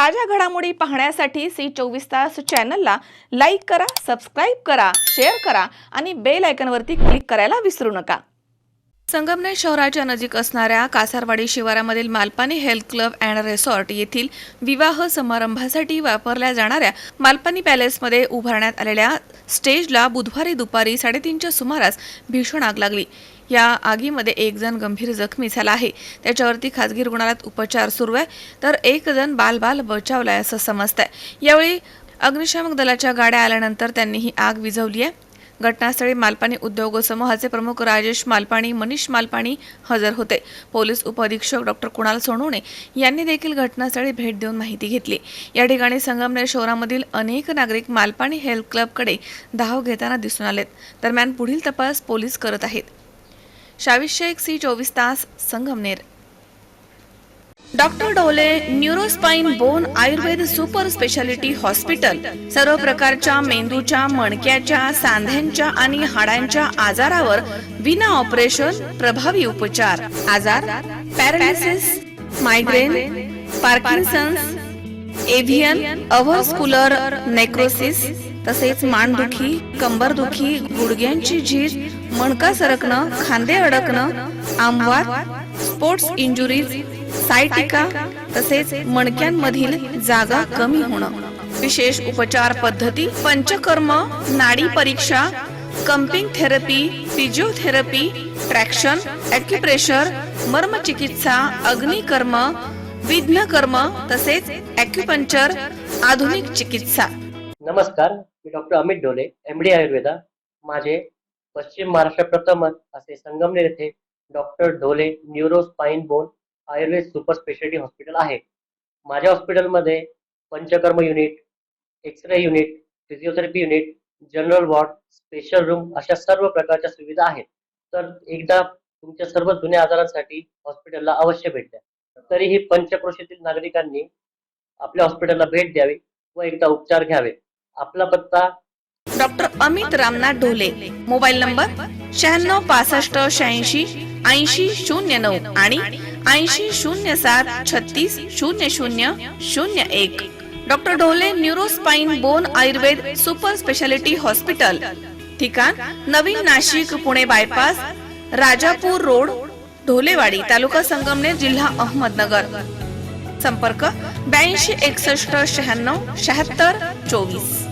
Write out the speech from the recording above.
ताज्या घडामोडी पाहण्यासाठी सी24 तास चॅनलला लाईक करा, सबस्क्राइब करा, शेअर करा आणि बेल आयकॉनवरती क्लिक करायला विसरू नका। संगमनेर शहराच्या नजीक असणाऱ्या कासारवाडी शिवारामधील Malpani health club and resort येथील विवाह समारंभासाठी वापरल्या जाणाऱ्या मालपानी पॅलेसमध्ये उभारण्यात आलेल्या स्टेजला बुधवारी दुपारी 3:30च्या सुमारास भीषण आग लागली। या आगीमध्ये एक जण गंभीर जखमी झाला आहे। त्याच्यावरती खासगी रुग्णालयात उपचार सुरू आहे, तर एक जण बाल बचावलाय असं समजतंय। यावेळी अग्निशमन दलाच्या गाड्या आल्यानंतर त्यांनी ही आग विझवली आहे। घटनास्थळी मालपानी उद्योग समूहाचे प्रमुख राजेश मालपानी, मनीष मालपानी हजर होते। पोलीस उपअधीक्षक डॉक्टर कुणाल सोनवणे यांनी देखील घटनास्थळी भेट देऊन माहिती घेतली। या ठिकाणी संगमनेर शहरामधील अनेक नागरिक मालपानी हेल्थ क्लबकडे धाव घेताना दिसून आलेत। दरम्यान पुढील तपास पोलीस करत आहेत। शाविश शेख, सी24 तास, संगमनेर। डॉक्टर डोले neurospine bone Ayurveda super speciality hospital सर्व प्रकारच्या मेंदूच्या, मणक्याच्या, सांध्यांच्या आणि हाडांच्या आजारावर विना ऑपरेशन प्रभावी उपचार। आजार पॅरालिसिस, मायग्रेन, पार्किन्सन्स, एव्हियन, अव्हस्क्युलर नेक्रोसिस, तसेच मानदुखी, कंबरदुखी, गुडघ्यांची झीज, मणका सरकणं, खांदे अडकणं, आमवात, स्पोर्ट्स इंजुरीज, सायटिका, तसेच मणक्यांमधील जागा कमी होणं। विशेष उपचार पद्धती पंचकर्म, नाडी परीक्षा, cupping therapy, physiotherapy, traction, acupressure, मर्मचिकित्सा, अग्निकर्म, विघ्नकर्म, तसेच ॲक्युपंक्चर, आधुनिक चिकित्सा। नमस्कार, मी डॉक्टर अमित डोले, MD आयुर्वेदा। माझे पश्चिम महाराष्ट्र प्रथमच असे संगमनेर येथे doctor Dole neuro spine bone Ayurveda super speciality hospital आहे। माझ्या हॉस्पिटलमध्ये panchakarma unit, X-ray unit, physiotherapy unit, general ward, special room अशा सर्व प्रकारच्या सुविधा आहेत। तर एकदा तुमच्या सर्व जुन्या आजारांसाठी हॉस्पिटलला अवश्य भेट द्या। तरीही पंचक्रोशीतील नागरिकांनी आपल्या हॉस्पिटलला भेट द्यावी व एकदा उपचार घ्यावे। आपला पत्ता doctor Amit Ramnath Dhole, mobile number 966586 8009 आणि 8007360001। Doctor Dhole neurospine bone Ayurveda super speciality hospital, ठिकाण नवीन नाशिक पुणे बायपास, राजापूर रोड, ढोलेवाडी, तालुका संगमनेर, जिल्हा अहमदनगर। संपर्क 82 61 96 76 24।